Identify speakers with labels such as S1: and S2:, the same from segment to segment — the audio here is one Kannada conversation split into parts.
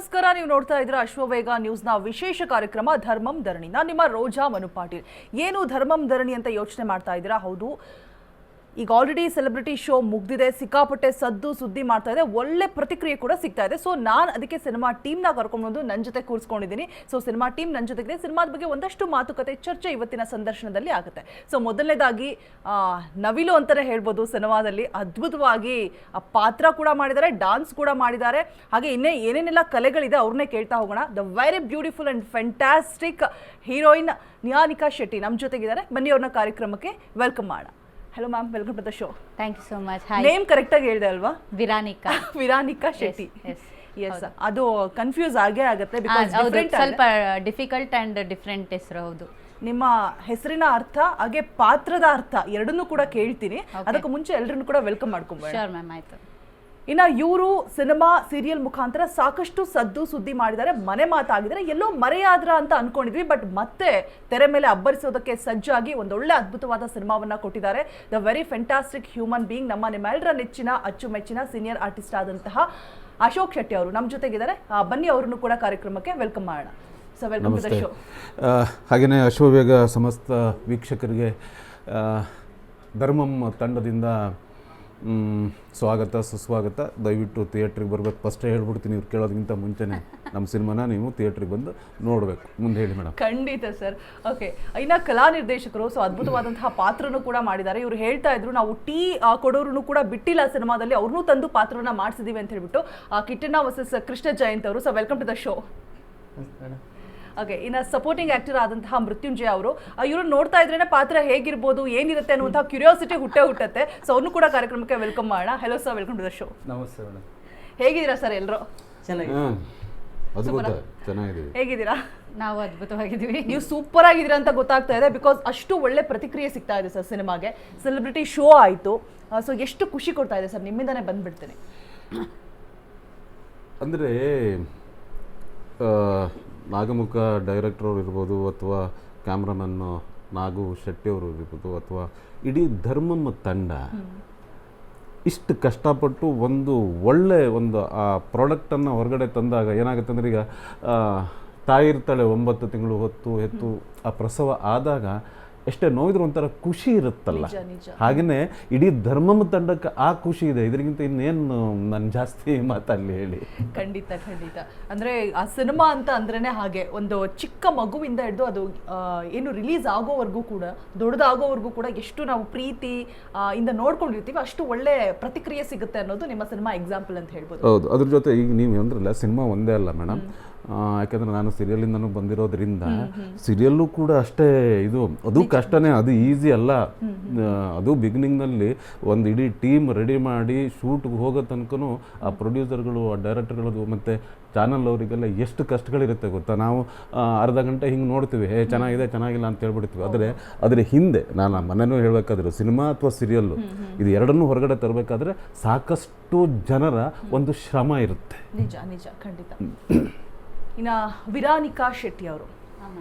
S1: ನಮಸ್ಕಾರ. ನೀವು ನೋಡ್ತಾ ಇದ್ದೀರಾ ಅಶ್ವವೇಗ ನ್ಯೂಸ್ನ ವಿಶೇಷ ಕಾರ್ಯಕ್ರಮ ಧರ್ಮಂ ಧರಣಿ. ನಾನು ನಿಮ್ಮ ರೋಜಾ ಮನು ಪಾಟೀಲ್. ಏನು ಧರ್ಮಂ ಧರಣಿ ಅಂತ ಯೋಚನೆ ಮಾಡ್ತಾ ಇದ್ದೀರಾ? ಹೌದು, ಈಗ ಆಲ್ರೆಡಿ ಸೆಲೆಬ್ರಿಟಿ ಶೋ ಮುಗ್ದಿದೆ, ಸಿಕ್ಕಾಪಟ್ಟೆ ಸದ್ದು ಸುದ್ದಿ ಮಾಡ್ತಾ ಇದೆ, ಒಳ್ಳೆ ಪ್ರತಿಕ್ರಿಯೆ ಕೂಡ ಸಿಗ್ತಾ ಇದೆ. ಸೊ ನಾನು ಅದಕ್ಕೆ ಸಿನಿಮಾ ಟೀಮ್ನ ಕರ್ಕೊಂಡ್ಬಂದು ನನ್ನ ಜೊತೆ ಕೂರಿಸ್ಕೊಂಡಿದ್ದೀನಿ. ಸೊ ಸಿನಿಮಾ ಟೀಮ್ ನನ್ನ ಜೊತೆಗಿದೆ. ಸಿನಿಮಾದ ಬಗ್ಗೆ ಒಂದಷ್ಟು ಮಾತುಕತೆ ಚರ್ಚೆ ಇವತ್ತಿನ ಸಂದರ್ಶನದಲ್ಲಿ ಆಗುತ್ತೆ. ಸೊ ಮೊದಲನೇದಾಗಿ ನವಿಲು ಅಂತಲೇ ಹೇಳ್ಬೋದು, ಸಿನಿಮಾದಲ್ಲಿ ಅದ್ಭುತವಾಗಿ ಪಾತ್ರ ಕೂಡ ಮಾಡಿದ್ದಾರೆ, ಡಾನ್ಸ್ ಕೂಡ ಮಾಡಿದ್ದಾರೆ, ಹಾಗೆ ಇನ್ನೇ ಏನೇನೆಲ್ಲ ಕಲೆಗಳಿದೆ ಅವ್ರನ್ನೇ ಕೇಳ್ತಾ ಹೋಗೋಣ. The very beautiful and fantastic heroine Niyanika Shetty ನಮ್ಮ ಜೊತೆಗಿದ್ದಾರೆ. ಬನ್ನಿ ಅವ್ರನ್ನ ಕಾರ್ಯಕ್ರಮಕ್ಕೆ ವೆಲ್ಕಮ್ ಮಾಡೋಣ. Hello ma'am, welcome to the show.
S2: Thank you so much.
S1: Name ಕರೆಕ್ಟಾಗಿ ಹೇಳಿದೆ ಅಲ್ವಾ?
S2: ವಿರಾನಿಕಾ.
S1: ವಿರಾನಿಕಾ ಶೆಟ್ಟಿ. ಎಸ್, ಅದು ಕನ್ಫ್ಯೂಸ್ ಆಗೇ ಆಗುತ್ತೆ.
S2: ಸ್ವಲ್ಪ ಡಿಫಿಕಲ್ಟ್ ಅಂಡ್ ಡಿಫ್ರೆಂಟ್ ಹೆಸರು. ಹೌದು,
S1: ನಿಮ್ಮ ಹೆಸರಿನ ಅರ್ಥ ಹಾಗೆ ಪಾತ್ರದ ಅರ್ಥ ಎರಡನ್ನೂ ಕೂಡ ಕೇಳ್ತೀನಿ. ಅದಕ್ಕೂ ಮುಂಚೆ ಎಲ್ಲರನ್ನು ಕೂಡ ವೆಲ್ಕಮ್ ಮಾಡ್ಕೊಂಬೇಡ.
S2: ಶೋರ್ ಮ್ಯಾಮ್, ಆಯ್ತು.
S1: ಇನ್ನು ಇವರು ಸಿನಿಮಾ ಸೀರಿಯಲ್ ಮುಖಾಂತರ ಸಾಕಷ್ಟು ಸದ್ದು ಸುದ್ದಿ ಮಾಡಿದ್ದಾರೆ, ಮನೆ ಮಾತಾಗಿದ್ದಾರೆ. ಎಲ್ಲೋ ಮರೆಯಾದ್ರ ಅಂತ ಅನ್ಕೊಂಡಿದ್ವಿ, ಬಟ್ ಮತ್ತೆ ತೆರೆ ಮೇಲೆ ಅಬ್ಬರಿಸೋದಕ್ಕೆ ಸಜ್ಜಾಗಿ ಒಂದೊಳ್ಳೆ ಅದ್ಭುತವಾದ ಸಿನಿಮಾವನ್ನ ಕೊಟ್ಟಿದ್ದಾರೆ. The very fantastic human being, ನಿಮ್ಮೆಲ್ಲರ ನೆಚ್ಚಿನ ಅಚ್ಚುಮೆಚ್ಚಿನ ಸೀನಿಯರ್ ಆರ್ಟಿಸ್ಟ್ ಆದಂತಹ ಅಶೋಕ್ ಶೆಟ್ಟಿ ಅವರು ನಮ್ಮ ಜೊತೆಗಿದ್ದಾರೆ. ಬನ್ನಿ ಅವ್ರನ್ನು ಕೂಡ ಕಾರ್ಯಕ್ರಮಕ್ಕೆ ವೆಲ್ಕಮ್ ಮಾಡೋಣ. So welcome to the show.
S3: ಹಾಗೆಯೇ ಅಶ್ವವೇಗ ಸಮಸ್ತ ವೀಕ್ಷಕರಿಗೆ ಧರ್ಮಂ ತಂಡದಿಂದ ಸ್ವಾಗತ ಸುಸ್ವಾಗತ. ದಯವಿಟ್ಟು ಥಿಯೇಟ್ರಿಗೆ ಬರಬೇಕು. ಫಸ್ಟೇ ಹೇಳ್ಬಿಡ್ತೀನಿ, ಇವ್ರು ಕೇಳೋದಕ್ಕಿಂತ ಮುಂಚೆನೇ ನಮ್ಮ ಸಿನಿಮಾನ ನೀವು ಥಿಯೇಟ್ರಿಗೆ ಬಂದು ನೋಡಬೇಕು. ಮುಂದೆ ಹೇಳಿ ಮೇಡಮ್.
S1: ಖಂಡಿತ ಸರ್. ಓಕೆ, ಇನ್ನು ಕಲಾ ನಿರ್ದೇಶಕರು ಸೊ ಅದ್ಭುತವಾದಂತಹ ಪಾತ್ರನೂ ಕೂಡ ಮಾಡಿದ್ದಾರೆ. ಇವರು ಹೇಳ್ತಾ ಇದ್ರು, ನಾವು ಟೀ ಕೊಡೋರು ಕೂಡ ಬಿಟ್ಟಿಲ್ಲ ಸಿನಿಮಾದಲ್ಲಿ, ಅವ್ರನ್ನೂ ತಂದು ಪಾತ್ರವನ್ನ ಮಾಡಿಸಿದೀವಿ ಅಂತ ಹೇಳ್ಬಿಟ್ಟು. ಕಿಟ್ಟಣ್ಣ ವರ್ಸಸ್ ಕೃಷ್ಣ ಜಯಂತ್ ಅವರು. So welcome to the show. Okay, ಇನ್ನು ಸಪೋರ್ಟಿಂಗ್ ಆಕ್ಟರ್ ಆದಂತಹ ಮೃತ್ಯುಂಜಯ ಅವರು. ಇವರು ನೋಡ್ತಾ ಇದ್ರೇನೆ ಪಾತ್ರ ಹೇಗಿರ್ಬೋದು, ಏನಿರುತ್ತೆ ಅನ್ನುವಂತಹ ಕ್ಯೂರಿಯಾಸಿಟಿ ಹುಟ್ಟುತ್ತೆ. ಸೊ ಅವ್ರನ್ನೂ ಕೂಡ ಕಾರ್ಯಕ್ರಮಕ್ಕೆ ವೆಲ್ಕಮ್ ಮಾಡೋಣ. Hello sir, welcome to the show.
S4: ನಮಸ್ತೆ ಮೇಡಮ್.
S1: ಹೇಗಿದ್ದೀರಾ ಸರ್? ಎಲ್ಲರೂ
S3: ಚೆನ್ನಾಗಿದ್ದೀವಿ.
S1: ಹೇಗಿದ್ದೀರಾ?
S2: ನಾವು ಅದ್ಭುತವಾಗಿದ್ದೀವಿ.
S1: ನೀವು ಸೂಪರ್ ಆಗಿದ್ದೀರಾ ಅಂತ ಗೊತ್ತಾಗ್ತಾ ಇದೆ, ಬಿಕಾಸ್ ಅಷ್ಟು ಒಳ್ಳೆ ಪ್ರತಿಕ್ರಿಯೆ ಸಿಗ್ತಾ ಇದೆ ಸರ್ ಸಿನಿಮಾಗೆ. ಸೆಲೆಬ್ರಿಟಿ ಶೋ ಆಯಿತು, ಸೊ ಎಷ್ಟು ಖುಷಿ ಕೊಡ್ತಾ ಇದೆ ಸರ್? ನಿಮ್ಮಿಂದಾನೇ ಬಂದ್ಬಿಡ್ತೇನೆ.
S3: ಅಂದರೆ ನಾಗಮುಖ ಡೈರೆಕ್ಟರ್ ಅವರು ಇರ್ಬೋದು, ಅಥವಾ ಕ್ಯಾಮ್ರಾಮನ್ನು ನಾಗು ಶೆಟ್ಟಿ ಅವರು ಇರ್ಬೋದು, ಅಥವಾ ಇಡೀ ಧರ್ಮಂ ತಂಡ ಇಷ್ಟು ಕಷ್ಟಪಟ್ಟು ಒಂದು ಒಳ್ಳೆ ಒಂದು ಆ ಪ್ರಾಡಕ್ಟನ್ನು ಹೊರಗಡೆ ತಂದಾಗ ಏನಾಗುತ್ತೆ ಅಂದರೆ, ಈಗ ತಾಯಿ ಇರ್ತಾಳೆ 9 ತಿಂಗಳು ಹೆತ್ತು ಆ ಪ್ರಸವ ಆದಾಗ ಎಷ್ಟೇ ನೋವಿದ್ರು ಒಂಥರ ಖುಷಿ ಇರುತ್ತಲ್ಲ, ಹಾಗೆಯೇ ಇಡೀ ಧರ್ಮಂ ತಂಡಕ್ಕೆ ಆ ಖುಷಿ ಇದೆ. ಇದರಿಗಿಂತ ಇನ್ನೇನು ನಾನು ಜಾಸ್ತಿ ಮಾತಲ್ಲಿ ಹೇಳಿ.
S1: ಖಂಡಿತ ಖಂಡಿತ. ಅಂದರೆ ಆ ಸಿನಿಮಾ ಅಂತ ಅಂದ್ರೇ ಹಾಗೆ ಒಂದು ಚಿಕ್ಕ ಮಗುವಿಂದ ಹಿಡಿದು ಅದು ಏನು ರಿಲೀಸ್ ಆಗೋವರೆಗೂ ಕೂಡ, ದೊಡ್ಡದಾಗೋವರೆಗೂ ಕೂಡ ಎಷ್ಟು ನಾವು ಪ್ರೀತಿ ಇಂದ ನೋಡ್ಕೊಂಡಿರ್ತೀವಿ, ಅಷ್ಟು ಒಳ್ಳೆ ಪ್ರತಿಕ್ರಿಯೆ ಸಿಗುತ್ತೆ ಅನ್ನೋದು ನಿಮ್ಮ ಸಿನಿಮಾ ಎಕ್ಸಾಂಪಲ್ ಅಂತ ಹೇಳ್ಬೋದು.
S3: ಹೌದು, ಅದ್ರ ಜೊತೆ ಈಗ ನೀವು ಅಂದ್ರಲ್ಲ, ಸಿನಿಮಾ ಒಂದೇ ಅಲ್ಲ ಮೇಡಮ್. ಯಾಕಂದರೆ ನಾನು ಸೀರಿಯಲಿಂದನೂ ಬಂದಿರೋದ್ರಿಂದ ಸೀರಿಯಲ್ಲು ಕೂಡ ಅಷ್ಟೇ ಇದು, ಅದು ಕಷ್ಟನೇ, ಅದು ಈಸಿ ಅಲ್ಲ. ಅದು ಬಿಗಿನಿಂಗ್ನಲ್ಲಿ ಒಂದು ಇಡೀ ಟೀಮ್ ರೆಡಿ ಮಾಡಿ ಶೂಟ್ಗೆ ಹೋಗೋ ತನಕನೂ ಆ ಪ್ರೊಡ್ಯೂಸರ್ಗಳು, ಆ ಡೈರೆಕ್ಟರ್ಗಳು ಮತ್ತು ಚಾನಲ್ ಅವರಿಗೆಲ್ಲ ಎಷ್ಟು ಕಷ್ಟಗಳಿರುತ್ತೆ ಗೊತ್ತಾ. ನಾವು ಅರ್ಧ ಗಂಟೆ ಹಿಂಗೆ ನೋಡ್ತೀವಿ, ಚೆನ್ನಾಗಿದೆ ಚೆನ್ನಾಗಿಲ್ಲ ಅಂತ ಹೇಳ್ಬಿಡ್ತೀವಿ. ಆದರೆ ಅದ್ರ ಹಿಂದೆ ನಾನು ಮನೆಯೂ ಹೇಳಬೇಕಾದ್ರೆ ಸಿನಿಮಾ ಅಥವಾ ಸೀರಿಯಲ್ಲು ಇದು ಎರಡನ್ನೂ ಹೊರಗಡೆ ತರಬೇಕಾದ್ರೆ ಸಾಕಷ್ಟು ಜನರ ಒಂದು ಶ್ರಮ ಇರುತ್ತೆ.
S1: ನಿಜ ನಿಜ, ಖಂಡಿತ. ಇನ್ನು ವಿರಾನಿಕಾ ಶೆಟ್ಟಿ ಅವರು,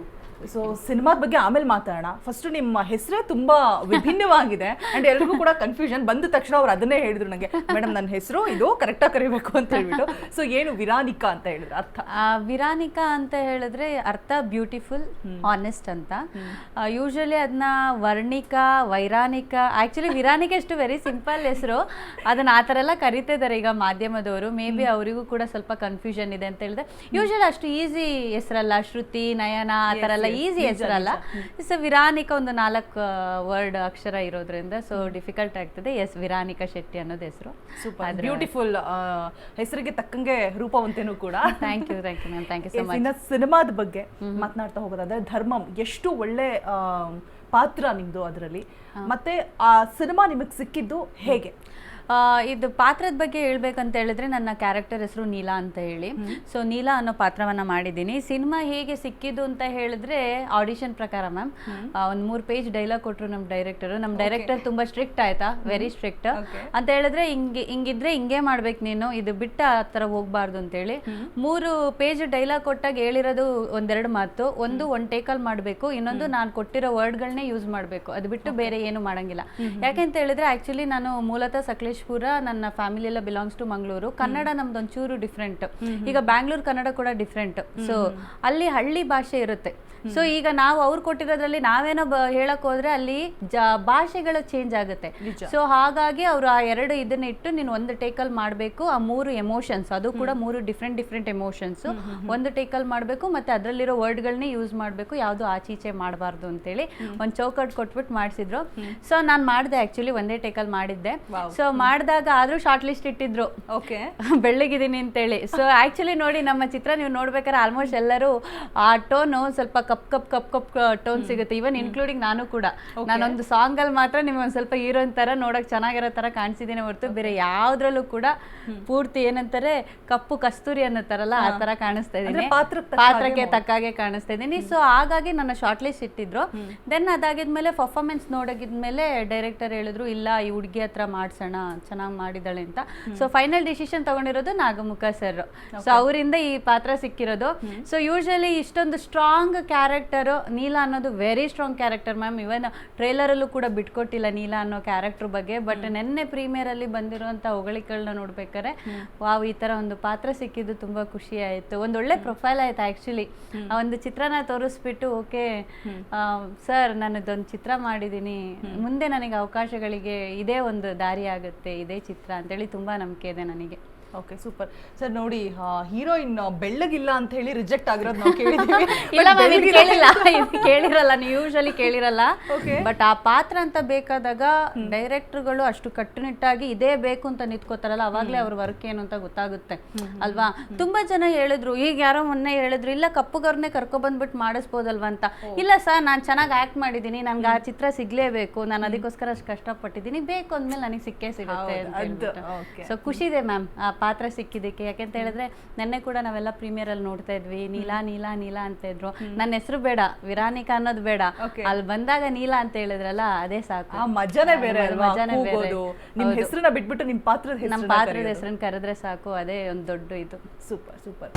S1: ಸೊ ಸಿನಿಮಾದ ಬಗ್ಗೆ ಆಮೇಲೆ ಮಾತಾಡೋಣ. ಫಸ್ಟ್ ನಿಮ್ಮ ಹೆಸರೇ ತುಂಬಾ ವಿಭಿನ್ನವಾಗಿದೆ ಅಂಡ್ ಎಲ್ರಿಗೂ ಕೂಡ ಕನ್ಫ್ಯೂಷನ್. ಬಂದ ತಕ್ಷಣ ಅವ್ರು ಅದನ್ನೇ ಹೇಳಿದ್ರು ನನಗೆ, ಮೇಡಮ್ ನನ್ನ ಹೆಸರು ಇದು ಕರೆಕ್ಟಾಗಿ ಕರಿಬೇಕು ಅಂತ ಹೇಳ್ಬಿಟ್ಟು. ಸೊ ಏನು ವಿರಾನಿಕಾ ಅಂತ ಹೇಳಿದ್ರೆ ಅರ್ಥ?
S2: ವಿರಾನಿಕಾ ಅಂತ ಹೇಳಿದ್ರೆ ಅರ್ಥ ಬ್ಯೂಟಿಫುಲ್, ಆನೆಸ್ಟ್ ಅಂತ. ಯೂಶಲಿ ಅದನ್ನ ವರ್ಣಿಕಾ, ವೈರಾನಿಕಾ, ಆಕ್ಚುಲಿ ವಿರಾನಿಕಾ ಎಷ್ಟು ವೆರಿ ಸಿಂಪಲ್ ಹೆಸರು, ಅದನ್ನ ಆ ಥರ ಎಲ್ಲ ಕರಿತಿದ್ದಾರೆ ಈಗ ಮಾಧ್ಯಮದವರು. ಮೇ ಬಿ ಅವರಿಗೂ ಕೂಡ ಸ್ವಲ್ಪ ಕನ್ಫ್ಯೂಷನ್ ಇದೆ ಅಂತ ಹೇಳಿದ್ರೆ. ಯೂಶಲಿ ಅಷ್ಟು ಈಸಿ ಹೆಸರಲ್ಲ, ಶ್ರುತಿ, ನಯನ ಆ ಥರ ಎಲ್ಲ ಈಸಿ ಹೆಸರಲ್ಲ. ಸೊ ವಿರಾನಿಕಾ ಒಂದು 4 ವರ್ಡ್ ಅಕ್ಷರ ಇರೋದ್ರಿಂದ ಸೊ ಡಿಫಿಕಲ್ಟ್ ಆಗ್ತದೆ. ಎಸ್, ವಿರಾನಿಕಾ ಶೆಟ್ಟಿ ಅನ್ನೋದು ಹೆಸರು.
S1: ಸೂಪರ್ ಬ್ಯೂಟಿಫುಲ್, ಹೆಸರಿಗೆ ತಕ್ಕಂಗೆ ರೂಪವಂತೇನೂ ಕೂಡ.
S2: Thank you ma'am, thank you so much.
S1: ಇನ್ನು ಸಿನಿಮಾದ ಬಗ್ಗೆ ಮಾತನಾಡ್ತಾ ಹೋಗೋದಾದ್ರೆ, ಧರ್ಮಂ ಎಷ್ಟು ಒಳ್ಳೆ ಪಾತ್ರ ನಿಮ್ದು ಅದರಲ್ಲಿ, ಮತ್ತೆ ಆ ಸಿನಿಮಾ ನಿಮಗೆ ಸಿಕ್ಕಿದ್ದು ಹೇಗೆ?
S2: ಇದು ಪಾತ್ರದ ಬಗ್ಗೆ ಹೇಳ್ಬೇಕಂತ ಹೇಳಿದ್ರೆ, ನನ್ನ ಕ್ಯಾರೆಕ್ಟರ್ ಹೆಸರು ನೀಲಾ ಅಂತ ಹೇಳಿ. ಸೊ ನೀಲಾ ಅನ್ನೋ ಪಾತ್ರವನ್ನ ಮಾಡಿದ್ದೀನಿ. ಸಿನಿಮಾ ಹೇಗೆ ಸಿಕ್ಕಿದ್ದು ಅಂತ ಹೇಳಿದ್ರೆ, ಆಡಿಷನ್ ಪ್ರಕಾರ ಮ್ಯಾಮ್ ಒಂದು 3 ಪೇಜ್ ಡೈಲಾಗ್ ಕೊಟ್ಟರು ನಮ್ಮ ಡೈರೆಕ್ಟರ್ ತುಂಬಾ ಸ್ಟ್ರಿಕ್ಟ್ ಆಯ್ತಾ, ವೆರಿ ಸ್ಟ್ರಿಕ್ಟ್ ಅಂತ ಹೇಳಿದ್ರೆ, ಹಿಂಗಿದ್ರೆ ಹಿಂಗೆ ಮಾಡ್ಬೇಕು ನೀನು, ಇದು ಬಿಟ್ಟ ಆ ಥರ ಹೋಗ್ಬಾರ್ದು ಅಂತೇಳಿ 3 ಪೇಜ್ ಡೈಲಾಗ್ ಕೊಟ್ಟಾಗ ಹೇಳಿರೋದು 1-2 ಮಾತು. ಒಂದು ಟೇಕಲ್ ಮಾಡಬೇಕು, ಇನ್ನೊಂದು ನಾನು ಕೊಟ್ಟಿರೋ ವರ್ಡ್ಗಳನ್ನೇ ಯೂಸ್ ಮಾಡಬೇಕು, ಅದು ಬಿಟ್ಟು ಬೇರೆ ಏನು ಮಾಡಂಗಿಲ್ಲ. ಯಾಕೆಂತ ಹೇಳಿದ್ರೆ ಆಕ್ಚುಲಿ ನಾನು ಮೂಲತಃ ಸಕಲೇಶ್ಪುರ ಮಹಾಬಲೇಶ್ವರ, ನನ್ನ ಫ್ಯಾಮಿಲಿ ಎಲ್ಲ ಬಿಲಾಂಗ್ಸ್ ಟು ಮಂಗಳೂರು. ಕನ್ನಡ ನಮ್ದು ಒಂಚೂರು ಡಿಫ್ರೆಂಟ್. ಈಗ ಬ್ಯಾಂಗ್ಳೂರ್ ಕನ್ನಡ ಕೂಡ ಡಿಫ್ರೆಂಟ್. ಸೊ ಅಲ್ಲಿ ಹಳ್ಳಿ ಭಾಷೆ ಇರುತ್ತೆ. ಸೊ ಈಗ ನಾವು ಅವ್ರು ಕೊಟ್ಟಿರೋದ್ರಲ್ಲಿ ನಾವೇನೋ ಹೇಳಕ್ ಹೋದ್ರೆ ಅಲ್ಲಿ ಭಾಷೆಗಳು ಚೇಂಜ್ ಆಗುತ್ತೆ. ಸೊ ಹಾಗಾಗಿ ಅವರು ಆ 2 ಇದನ್ನ ಇಟ್ಟು ನೀನು ಒಂದು ಟೇಕಲ್ ಮಾಡಬೇಕು. ಆ 3 ಎಮೋಷನ್ಸ್, ಅದು ಕೂಡ 3 ಡಿಫ್ರೆಂಟ್ ಎಮೋಷನ್ಸ್ ಒಂದು ಟೇಕಲ್ ಮಾಡಬೇಕು. ಮತ್ತೆ ಅದರಲ್ಲಿರೋ ವರ್ಡ್ಗಳನ್ನೇ ಯೂಸ್ ಮಾಡಬೇಕು, ಯಾವುದು ಆಚೀಚೆ ಮಾಡಬಾರ್ದು ಅಂತೇಳಿ ಒಂದು ಚೌಕಟ್ ಕೊಟ್ಬಿಟ್ಟು ಮಾಡಿಸಿದ್ರು. ಸೊ ನಾನು ಮಾಡಿದೆ, ಆಕ್ಚುಲಿ ಒಂದೇ ಟೇಕಲ್ ಮಾಡಿದ್ದೆ. ಸೊ ಮಾಡಿದಾಗ ಆದ್ರೂ ಶಾರ್ಟ್ ಲಿಸ್ಟ್ ಇಟ್ಟಿದ್ರು,
S1: ಓಕೆ
S2: ಬೆಳ್ಳಗಿದ್ದೀನಿ ಅಂತೇಳಿ. ಸೊ ಆಕ್ಚುಲಿ ನೋಡಿ ನಮ್ಮ ಚಿತ್ರ ನೀವು ನೋಡ್ಬೇಕಾದ್ರೆ ಆಲ್ಮೋಸ್ಟ್ ಎಲ್ಲರೂ ಆ ಟೋನು ಸ್ವಲ್ಪ ಕಪ್ ಟೋನ್ ಸಿಗುತ್ತೆ, ಇವನ್ ಇನ್ಕ್ಲೂಡಿಂಗ್ ನಾನು ಕೂಡ. ನಾನೊಂದು ಸಾಂಗ್ ಅಲ್ಲಿ ಮಾತ್ರ ನಿಮ್ಗೆ ಒಂದ್ ಸ್ವಲ್ಪ ಹೀರೋಯಿನ್ ತರ ನೋಡಕ್ ಚೆನ್ನಾಗಿರೋ ತರ ಕಾಣಿಸಿದ್ದೀನಿ ಹೊರತು ಬೇರೆ ಯಾವ್ದ್ರಲ್ಲೂ ಕೂಡ ಪೂರ್ತಿ ಏನಂತಾರೆ ಕಪ್ಪು ಕಸ್ತೂರಿ ಅನ್ನೋತಾರಲ್ಲ ಆ ತರ ಕಾಣಿಸ್ತಾ ಇದ್ದೀನಿ, ಪಾತ್ರಕ್ಕೆ ತಕ್ಕಾಗೆ ಕಾಣಿಸ್ತಾ ಇದ್ದೀನಿ. ಸೊ ಹಾಗಾಗಿ ನನ್ನ ಶಾರ್ಟ್ ಲಿಸ್ಟ್ ಇಟ್ಟಿದ್ರು. ದೆನ್ ಅದಾಗಿದ್ಮೇಲೆ ಪರ್ಫಾರ್ಮೆನ್ಸ್ ನೋಡೋಗಿದ್ಮೇಲೆ ಡೈರೆಕ್ಟರ್ ಹೇಳಿದ್ರು ಇಲ್ಲ ಈ ಹುಡುಗಿ ಹತ್ರ ಮಾಡ್ಸೋಣ, ಚೆನ್ನಾಗಿ ಮಾಡಿದಾಳೆ ಅಂತ. ಸೊ ಫೈನಲ್ ಡಿಸಿಷನ್ ತಗೊಂಡಿರೋದು ನಾಗಮುಖ ಸರ್. ಸೊ ಅವರಿಂದ ಈ ಪಾತ್ರ ಸಿಕ್ಕಿರೋದು. ಸೊ ಯೂಶಲಿ ಇಷ್ಟೊಂದು ಸ್ಟ್ರಾಂಗ್ ಕ್ಯಾರೆಕ್ಟರ್ ನೀಲಾ ಅನ್ನೋದು ವೆರಿ ಸ್ಟ್ರಾಂಗ್ ಕ್ಯಾರೆಕ್ಟರ್ ಮ್ಯಾಮ್. ಇವನ್ ಟ್ರೇಲರ್ ಅಲ್ಲೂ ಕೂಡ ಬಿಟ್ಕೊಟ್ಟಿಲ್ಲ ನೀಲಾ ಅನ್ನೋ ಕ್ಯಾರೆಕ್ಟರ್ ಬಗ್ಗೆ. ಬಟ್ ನೆನ್ನೆ ಪ್ರೀಮಿಯರ್ ಅಲ್ಲಿ ಬಂದಿರುವಂತ ಹೊಗಳಿಕೆಗಳನ್ನ ನೋಡ್ಬೇಕಾದ್ರೆ ವಾವ್, ಈ ತರ ಒಂದು ಪಾತ್ರ ಸಿಕ್ಕಿದ್ದು ತುಂಬಾ ಖುಷಿ ಆಯ್ತು. ಒಂದ್ ಒಳ್ಳೆ ಪ್ರೊಫೈಲ್ ಆಯ್ತು ಆಕ್ಚುಲಿ. ಆ ಒಂದು ಚಿತ್ರನ ತೋರಿಸ್ಬಿಟ್ಟು ಓಕೆ ಸರ್ ನಾನು ಇದೊಂದು ಚಿತ್ರ ಮಾಡಿದೀನಿ, ಮುಂದೆ ನನಗೆ ಅವಕಾಶಗಳಿಗೆ ಇದೇ ಒಂದು ದಾರಿ ಆಗುತ್ತೆ ಇದೇ ಚಿತ್ರ ಅಂತೇಳಿ ತುಂಬಾ ನಂಬಿಕೆ ಇದೆ ನನಗೆ.
S1: Okay super sir. ನೋಡಿ ಹೀರೋಯಿನ್ ಬೆಳ್ಳಗಿಲ್ಲ ಅಂತ ಹೇಳಿ ರಿಜೆಕ್ಟ್ ಆಗಿರೋದು ನಾವು ಕೇಳಿದ್ದೀವಿ.
S2: ಇಲ್ಲ ಮ್ಯಾಮ್, ಇದು ಕೇಳಿಲ್ಲ, ಇದು ಕೇಳಿರಲ್ಲ, ನೀವು ಯೂಶಲಿ ಕೇಳಿರಲ್ಲ. ಬಟ್ ಆ ಪಾತ್ರ ಅಂತ ಬೇಕಾದಾಗ ಡೈರೆಕ್ಟರ್ಗಳು ಅಷ್ಟು ಕಟ್ಟುನಿಟ್ಟಾಗಿ ಇದೇ ಬೇಕು ಅಂತ ನಿಂತ್ಕೋತಾರಲ್ಲ, ಅವಾಗ್ಲೇ ಅವ್ರ ವರ್ಕ್ ಏನು ಅಂತ ಗೊತ್ತಾಗುತ್ತೆ ಅಲ್ವಾ. ತುಂಬಾ ಜನ ಹೇಳಿದ್ರು, ಈಗ ಯಾರೋ ಮೊನ್ನೆ ಹೇಳಿದ್ರು ಇಲ್ಲ ಕಪ್ಪುಗವ್ರನ್ನೇ ಕರ್ಕೊ ಬಂದ್ಬಿಟ್ಟು ಮಾಡಿಸ್ಬೋದಲ್ವಾ ಅಂತ. ಇಲ್ಲ ಸರ್, ನಾನು ಚೆನ್ನಾಗಿ ಆಕ್ಟ್ ಮಾಡಿದೀನಿ, ನನ್ಗೆ ಆ ಚಿತ್ರ ಸಿಗ್ಲೇಬೇಕು, ನಾನು ಅದಕ್ಕೋಸ್ಕರ ಅಷ್ಟು ಕಷ್ಟಪಟ್ಟಿದ್ದೀನಿ, ಬೇಕು ಅಂದ್ಮೇಲೆ ನನಗೆ ಸಿಕ್ಕೇ ಸಿಗುತ್ತೆ ಅಂತ. ಸೊ ಖುಷಿ ಇದೆ ಮ್ಯಾಮ್ ಆ ಪಾತ್ರ ಸಿಕ್ಕಿದ್ದಕ್ಕೆ. ಯಾಕೆಂತ ಹೇಳಿದ್ರೆ ನೆನ್ನೆ ಕೂಡ ನಾವೆಲ್ಲ ಪ್ರೀಮಿಯರ್ ಅಲ್ಲಿ ನೋಡ್ತಾ ಇದ್ವಿ, ನೀಲಾ ನೀಲಾ ನೀಲಾ ಅಂತ ಇದ್ರು. ನನ್ನ ಹೆಸರು ಬೇಡ, ವಿರಾನಿಕಾ ಅನ್ನೋದು ಬೇಡ, ಅಲ್ಲಿ ಬಂದಾಗ ನೀಲಾ ಅಂತ ಹೇಳಿದ್ರಲ್ಲ ಅದೇ ಸಾಕು.
S1: ಆ ಮಜಾನೇ ಬೇರೆ ಅಲ್ವಾ, ಕೂಗೋದು, ನಿಮ್ಮ ಹೆಸರನ್ನ ಬಿಟ್ಬಿಟ್ಟು ನಿಮ್ಮ ಪಾತ್ರದ
S2: ಹೆಸರನ್ನ ಕರೆದ್ರೆ ಸಾಕು, ಅದೇ ಒಂದು ದೊಡ್ಡ ಇದು.
S1: Super super.